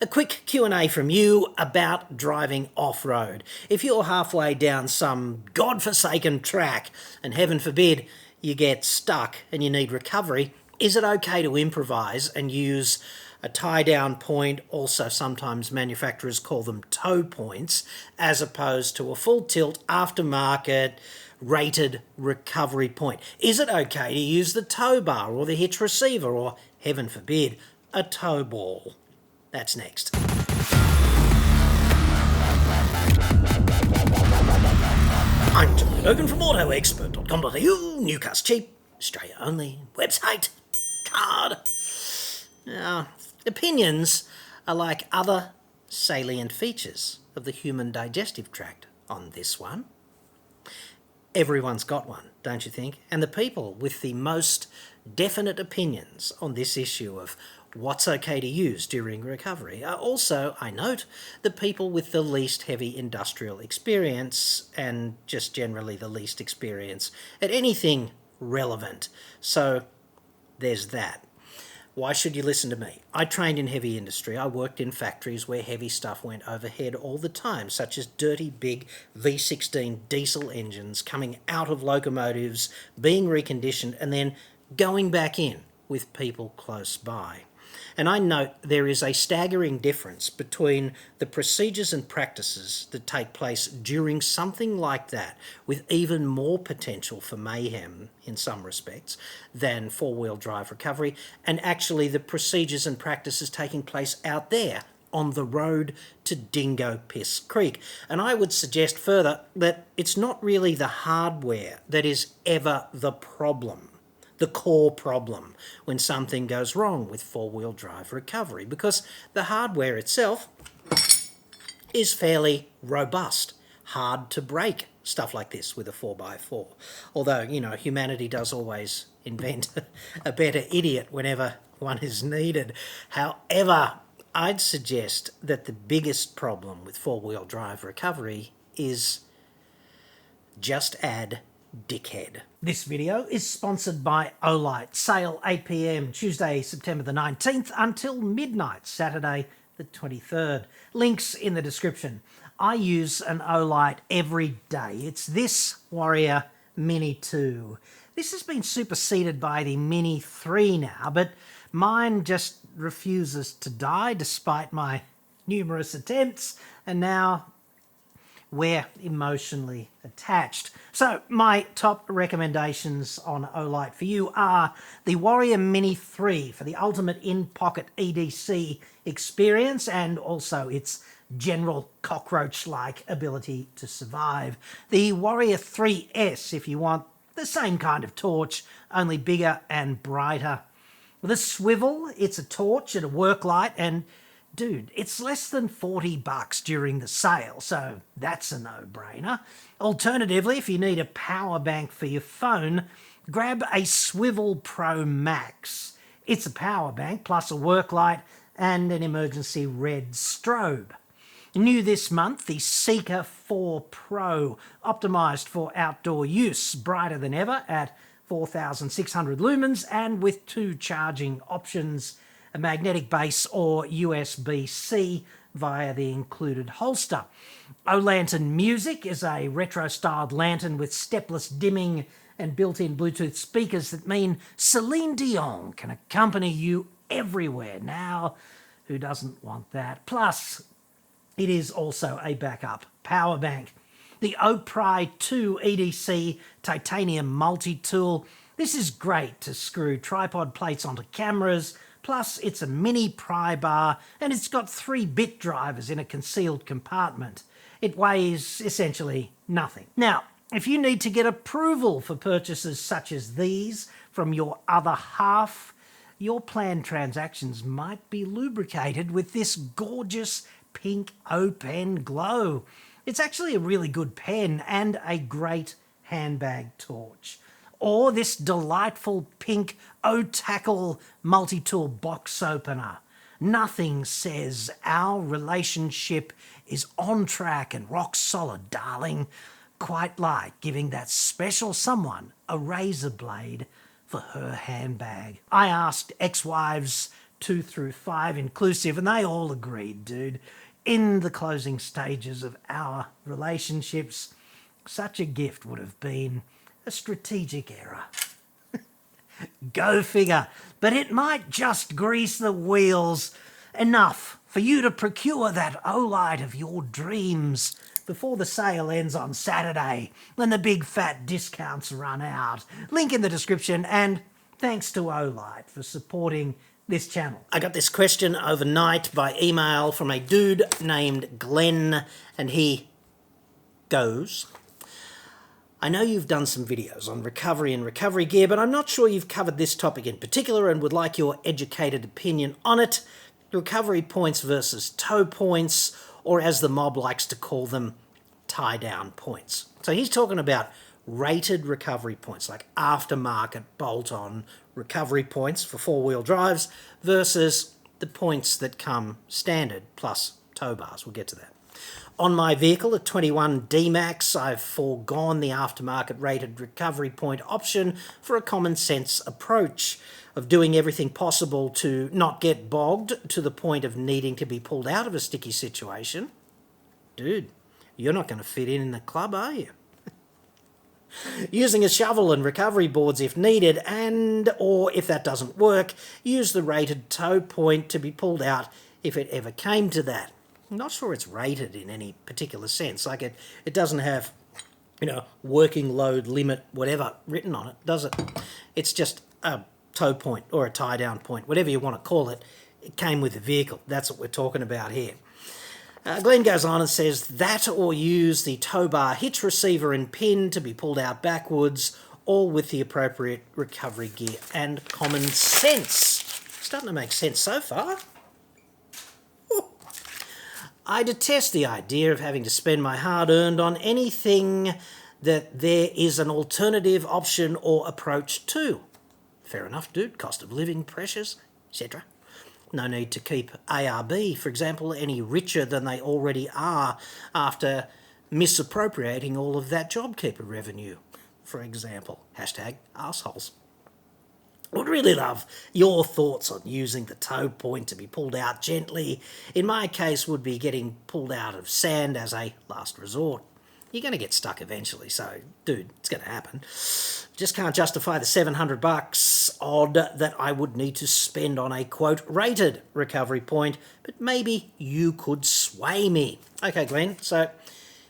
A quick Q&A from you about driving off-road. If you're halfway down some godforsaken track and heaven forbid you get stuck and you need recovery, is it okay to improvise and use a tie-down point, also sometimes manufacturers call them tow points, as opposed to a full tilt aftermarket rated recovery point? Is it okay to use the tow bar or the hitch receiver or, heaven forbid, a tow ball? That's next. I'm John Cadogan from AutoExpert.com.au, Newcastle cheap, Australia only, website, card. Now, opinions are like other salient features of the human digestive tract on this one. Everyone's got one, don't you think? And the people with the most definite opinions on this issue of what's okay to use during recovery are also, I note, the people with the least heavy industrial experience and just generally the least experience at anything relevant. So there's that. Why should you listen to me? I trained in heavy industry. I worked in factories where heavy stuff went overhead all the time, such as dirty big V16 diesel engines coming out of locomotives, being reconditioned, and then going back in with people close by. And I note there is a staggering difference between the procedures and practices that take place during something like that, with even more potential for mayhem in some respects than four-wheel drive recovery, and actually the procedures and practices taking place out there on the road to Dingo Piss Creek. And I would suggest further that it's not really the hardware that is ever the problem, the core problem when something goes wrong with four-wheel drive recovery, because the hardware itself is fairly robust, hard to break stuff like this with a 4x4. Although, humanity does always invent a better idiot whenever one is needed. However, I'd suggest that the biggest problem with four-wheel drive recovery is just add dickhead. This video is sponsored by Olight. Sale 8 p.m. Tuesday, September the 19th until midnight, Saturday the 23rd. Links in the description. I use an Olight every day. It's this Warrior Mini 2. This has been superseded by the Mini 3 now, but mine just refuses to die despite my numerous attempts, and now we're emotionally attached. So my top recommendations on Olight for you are the Warrior Mini 3 for the ultimate in-pocket EDC experience and also its general cockroach-like ability to survive. The Warrior 3S if you want the same kind of torch, only bigger and brighter. With a swivel, it's a torch and a work light, and dude, it's less than $40 during the sale, so that's a no-brainer. Alternatively, if you need a power bank for your phone, grab a Swivel Pro Max. It's a power bank plus a work light and an emergency red strobe. New this month, the Seeker 4 Pro, optimised for outdoor use, brighter than ever at 4,600 lumens and with two charging options, a magnetic base or USB-C via the included holster. O-Lantern Music is a retro-styled lantern with stepless dimming and built-in Bluetooth speakers that mean Celine Dion can accompany you everywhere. Now, who doesn't want that? Plus, it is also a backup power bank. The Opry 2 EDC titanium multi-tool. This is great to screw tripod plates onto cameras. Plus, it's a mini pry bar and it's got 3 bit drivers in a concealed compartment. It weighs essentially nothing. Now, if you need to get approval for purchases such as these from your other half, your planned transactions might be lubricated with this gorgeous pink O-Pen glow. It's actually a really good pen and a great handbag torch. Or this delightful pink Otacle multi-tool box opener. Nothing says our relationship is on track and rock solid, darling, quite like giving that special someone a razor blade for her handbag. I asked ex-wives 2 through 5 inclusive, and they all agreed, dude, in the closing stages of our relationships, such a gift would have been a strategic error. Go figure. But it might just grease the wheels enough for you to procure that Olight of your dreams before the sale ends on Saturday when the big fat discounts run out. Link in the description, and thanks to Olight for supporting this channel. I got this question overnight by email from a dude named Glenn, and he goes, I know you've done some videos on recovery and recovery gear, but I'm not sure you've covered this topic in particular and would like your educated opinion on it. Recovery points versus tow points, or as the mob likes to call them, tie-down points. So he's talking about rated recovery points, like aftermarket bolt-on recovery points for four-wheel drives versus the points that come standard plus tow bars. We'll get to that. On my vehicle, a 21 D-Max, I've foregone the aftermarket rated recovery point option for a common sense approach of doing everything possible to not get bogged to the point of needing to be pulled out of a sticky situation. Dude, you're not going to fit in the club, are you? Using a shovel and recovery boards if needed, and or if that doesn't work, use the rated tow point to be pulled out if it ever came to that. I'm not sure it's rated in any particular sense. Like it doesn't have, working load limit, whatever, written on it, does it? It's just a tow point or a tie-down point, whatever you want to call it. It came with the vehicle. That's what we're talking about here. Glenn goes on and says that, or use the tow bar hitch receiver and pin to be pulled out backwards, all with the appropriate recovery gear and common sense. Starting to make sense so far. I detest the idea of having to spend my hard-earned on anything that there is an alternative option or approach to. Fair enough, dude. Cost of living, pressures, etc. No need to keep ARB, for example, any richer than they already are after misappropriating all of that JobKeeper revenue, for example. #assholes. I would really love your thoughts on using the tow point to be pulled out gently. In my case, would be getting pulled out of sand as a last resort. You're going to get stuck eventually, so, dude, it's going to happen. Just can't justify the $700 odd that I would need to spend on a, quote, rated recovery point, but maybe you could sway me. Okay, Glenn, so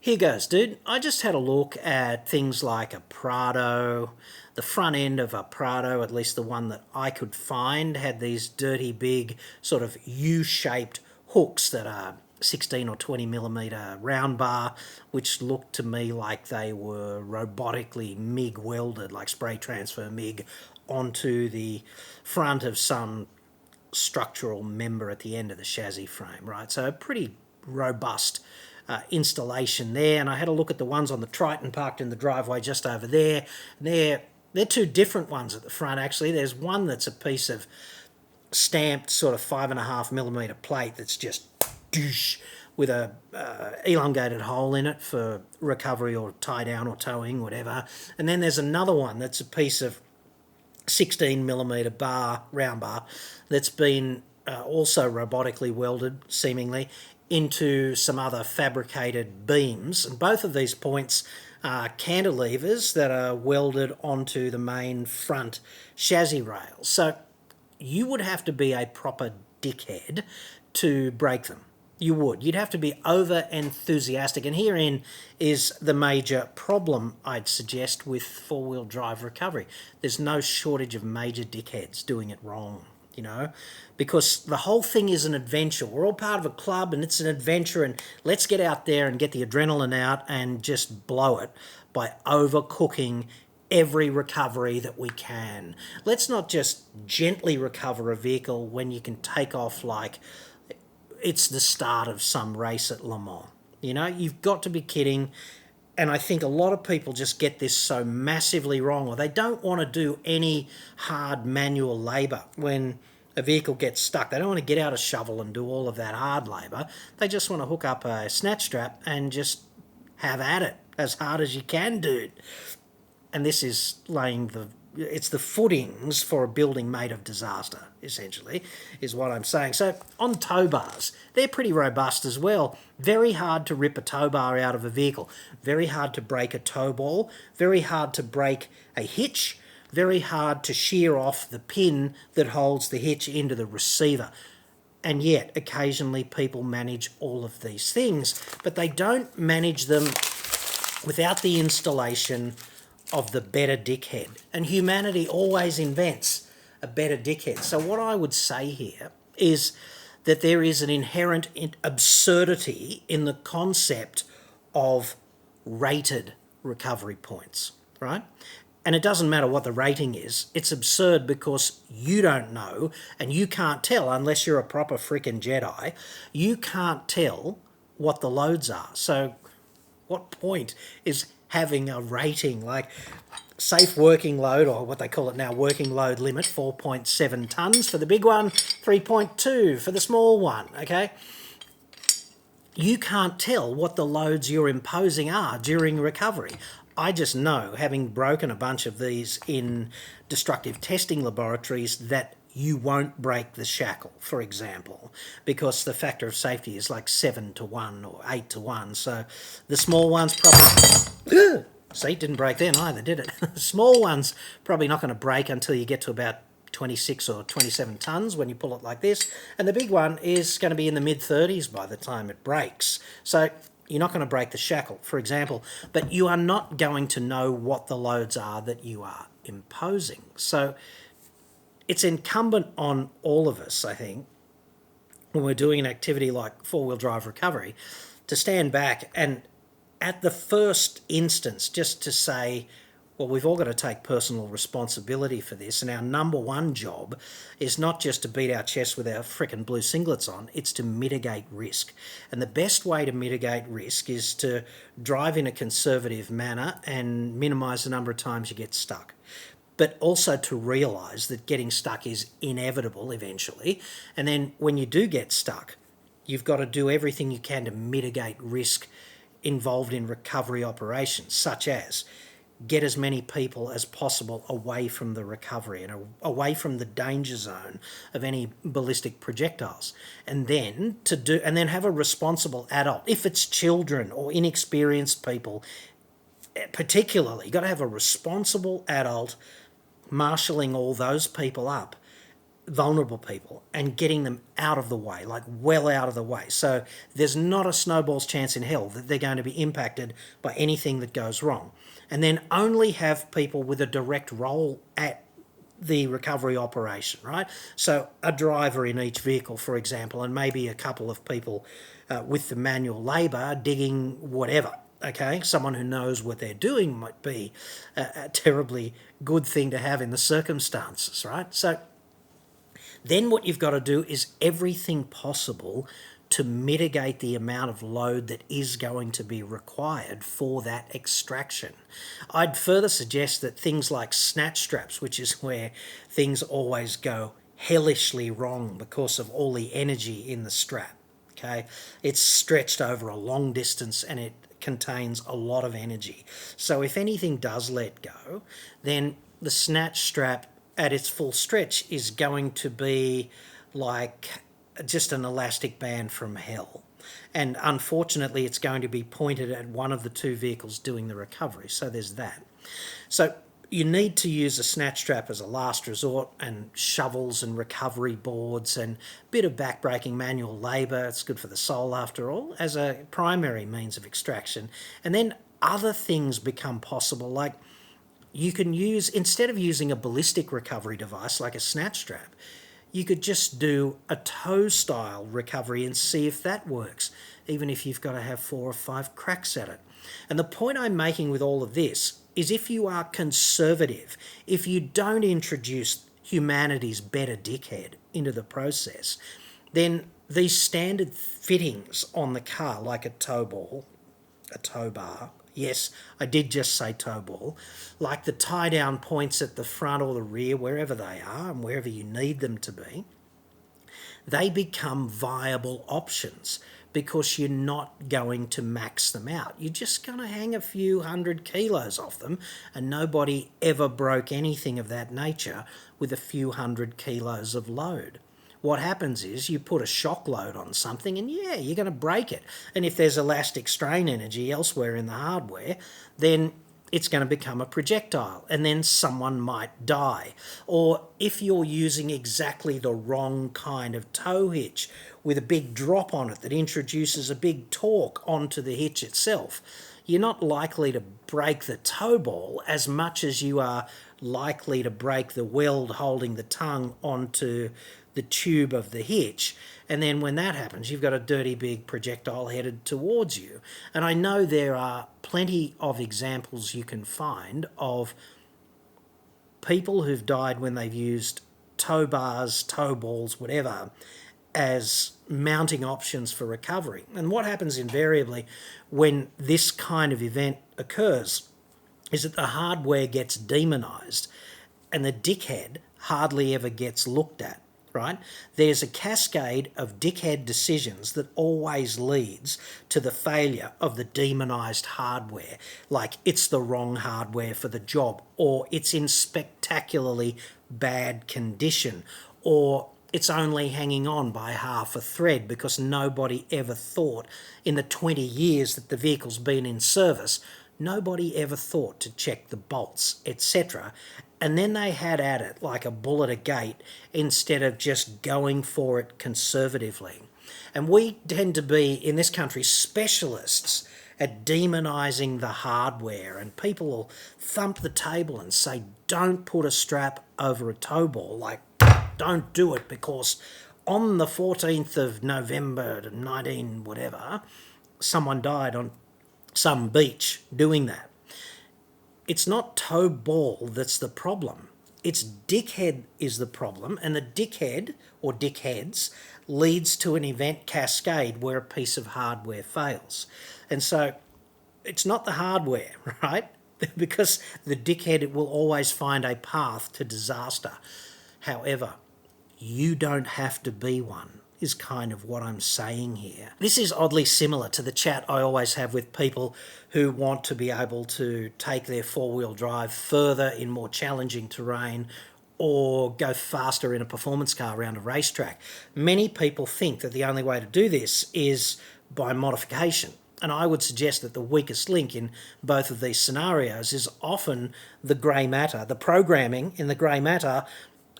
here goes, dude. I just had a look at things like a Prado. The front end of a Prado, at least the one that I could find, had these dirty big sort of U-shaped hooks that are 16 or 20 millimeter round bar, which looked to me like they were robotically MIG welded, like spray transfer MIG, onto the front of some structural member at the end of the chassis frame, right? So a pretty robust installation there. And I had a look at the ones on the Triton parked in the driveway just over there. They're two different ones at the front, actually. There's one that's a piece of stamped sort of 5.5 millimeter plate that's just doosh, with a elongated hole in it for recovery or tie down or towing, whatever. And then there's another one that's a piece of 16 millimeter bar, round bar, that's been also robotically welded, seemingly, into some other fabricated beams. And both of these points are cantilevers that are welded onto the main front chassis rails. So you would have to be a proper dickhead to break them. You would. You'd have to be over-enthusiastic. And herein is the major problem, I'd suggest, with four-wheel drive recovery. There's no shortage of major dickheads doing it wrong, because the whole thing is an adventure. We're all part of a club and it's an adventure, and let's get out there and get the adrenaline out and just blow it by overcooking every recovery that we can. Let's not just gently recover a vehicle when you can take off like it's the start of some race at Le Mans. You've got to be kidding. And I think a lot of people just get this so massively wrong, or they don't want to do any hard manual labour when a vehicle gets stuck. They don't want to get out a shovel and do all of that hard labour. They just want to hook up a snatch strap and just have at it as hard as you can, dude. And this is laying the it's the footings for a building made of disaster, essentially, is what I'm saying. So on tow bars, they're pretty robust as well. Very hard to rip a tow bar out of a vehicle. Very hard to break a tow ball. Very hard to break a hitch. Very hard to shear off the pin that holds the hitch into the receiver. And yet, occasionally people manage all of these things, but they don't manage them without the installation of the better dickhead. And humanity always invents a better dickhead. So what I would say here is that there is an inherent absurdity in the concept of rated recovery points, right? And it doesn't matter what the rating is. It's absurd because you don't know and you can't tell unless you're a proper freaking Jedi. You can't tell what the loads are. So what point is having a rating like safe working load, or what they call it now, working load limit, 4.7 tonnes for the big one, 3.2 for the small one, okay? You can't tell what the loads you're imposing are during recovery. I just know, having broken a bunch of these in destructive testing laboratories, that you won't break the shackle, for example, because the factor of safety is like 7 to 1 or 8 to 1. So the small ones probably... See, didn't break then either, did it? The small ones probably not going to break until you get to about 26 or 27 tonnes when you pull it like this. And the big one is going to be in the mid-30s by the time it breaks. So you're not going to break the shackle, for example, but you are not going to know what the loads are that you are imposing. So it's incumbent on all of us, I think, when we're doing an activity like four-wheel drive recovery, to stand back and at the first instance just to say, well, we've all got to take personal responsibility for this, and our number one job is not just to beat our chest with our frickin' blue singlets on, it's to mitigate risk. And the best way to mitigate risk is to drive in a conservative manner and minimise the number of times you get stuck. But also to realise that getting stuck is inevitable eventually, and then when you do get stuck, you've got to do everything you can to mitigate risk involved in recovery operations, such as get as many people as possible away from the recovery and away from the danger zone of any ballistic projectiles, and then have a responsible adult. If it's children or inexperienced people, particularly, you've got to have a responsible adult marshalling all those people up, vulnerable people, and getting them out of the way, like well out of the way. So there's not a snowball's chance in hell that they're going to be impacted by anything that goes wrong. And then only have people with a direct role at the recovery operation, right? So a driver in each vehicle, for example, and maybe a couple of people with the manual labour digging whatever. Okay, someone who knows what they're doing might be a terribly good thing to have in the circumstances, right? So then what you've got to do is everything possible to mitigate the amount of load that is going to be required for that extraction. I'd further suggest that things like snatch straps, which is where things always go hellishly wrong because of all the energy in the strap, okay? It's stretched over a long distance and it contains a lot of energy. So if anything does let go, then the snatch strap at its full stretch is going to be like just an elastic band from hell. And unfortunately, it's going to be pointed at one of the two vehicles doing the recovery. So there's that. So you need to use a snatch strap as a last resort, and shovels and recovery boards and a bit of backbreaking manual labour, it's good for the soul after all, as a primary means of extraction. And then other things become possible, like you can use, instead of using a ballistic recovery device like a snatch strap, you could just do a tow-style recovery and see if that works, even if you've got to have 4 or 5 cracks at it. And the point I'm making with all of this is if you are conservative, if you don't introduce humanity's better dickhead into the process, then these standard fittings on the car, like a tow ball, a tow bar, yes, I did just say tow ball, like the tie-down points at the front or the rear, wherever they are and wherever you need them to be, they become viable options because you're not going to max them out. You're just going to hang a few 100 kilos off them, and nobody ever broke anything of that nature with a few 100 kilos of load. What happens is you put a shock load on something and yeah, you're going to break it. And if there's elastic strain energy elsewhere in the hardware, then it's going to become a projectile and then someone might die. Or if you're using exactly the wrong kind of tow hitch with a big drop on it that introduces a big torque onto the hitch itself, you're not likely to break the tow ball as much as you are likely to break the weld holding the tongue onto the tube of the hitch. And then when that happens, you've got a dirty big projectile headed towards you. And I know there are plenty of examples you can find of people who've died when they've used tow bars, tow balls, whatever, as mounting options for recovery. And what happens invariably when this kind of event occurs is that the hardware gets demonized and the dickhead hardly ever gets looked at, right? There's a cascade of dickhead decisions that always leads to the failure of the demonized hardware, like it's the wrong hardware for the job, or it's in spectacularly bad condition, or it's only hanging on by half a thread because nobody ever thought in the 20 years that the vehicle's been in service, nobody ever thought to check the bolts, etc. And then they had at it like a bull at a gate instead of just going for it conservatively. And we tend to be, in this country, specialists at demonising the hardware, and people will thump the table and say, don't put a strap over a tow ball, like, don't do it because on the 14th of November 19 whatever, someone died on some beach doing that. It's not tow ball that's the problem. It's dickhead is the problem, and the dickhead or dickheads leads to an event cascade where a piece of hardware fails. And so it's not the hardware, right? Because the dickhead will always find a path to disaster. However, you don't have to be one, is kind of what I'm saying here. This is oddly similar to the chat I always have with people who want to be able to take their four-wheel drive further in more challenging terrain or go faster in a performance car around a racetrack. Many people think that the only way to do this is by modification. And I would suggest that the weakest link in both of these scenarios is often the grey matter, the programming in the grey matter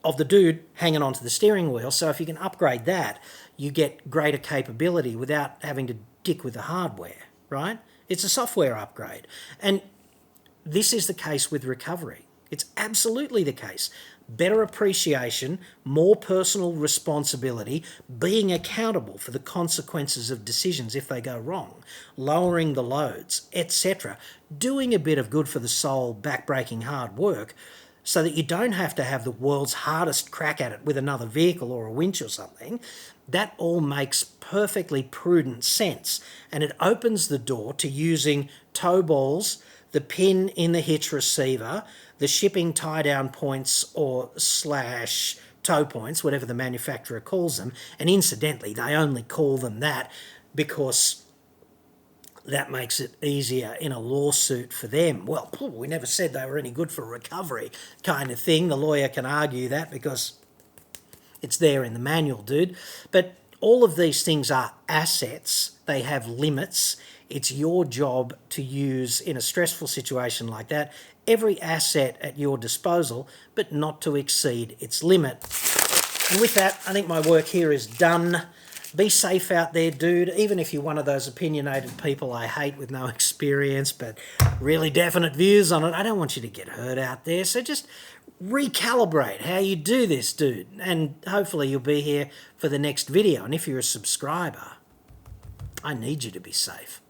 of the dude hanging onto the steering wheel. So if you can upgrade that, you get greater capability without having to dick with the hardware, right? It's a software upgrade. And this is the case with recovery. It's absolutely the case. Better appreciation, more personal responsibility, being accountable for the consequences of decisions if they go wrong, lowering the loads, etc. Doing a bit of good for the soul, back-breaking hard work, so that you don't have to have the world's hardest crack at it with another vehicle or a winch or something. That all makes perfectly prudent sense, and it opens the door to using tow balls, the pin in the hitch receiver, the shipping tie-down points or slash tow points, whatever the manufacturer calls them, and incidentally, they only call them that because that makes it easier in a lawsuit for them. Well, we never said they were any good for recovery kind of thing. The lawyer can argue that because it's there in the manual, dude. But all of these things are assets. They have limits. It's your job to use in a stressful situation like that every asset at your disposal, but not to exceed its limit. And with that, I think my work here is done. Be safe out there, dude, even if you're one of those opinionated people I hate with no experience but really definite views on it. I don't want you to get hurt out there, so just recalibrate how you do this, dude, and hopefully you'll be here for the next video. And if you're a subscriber, I need you to be safe.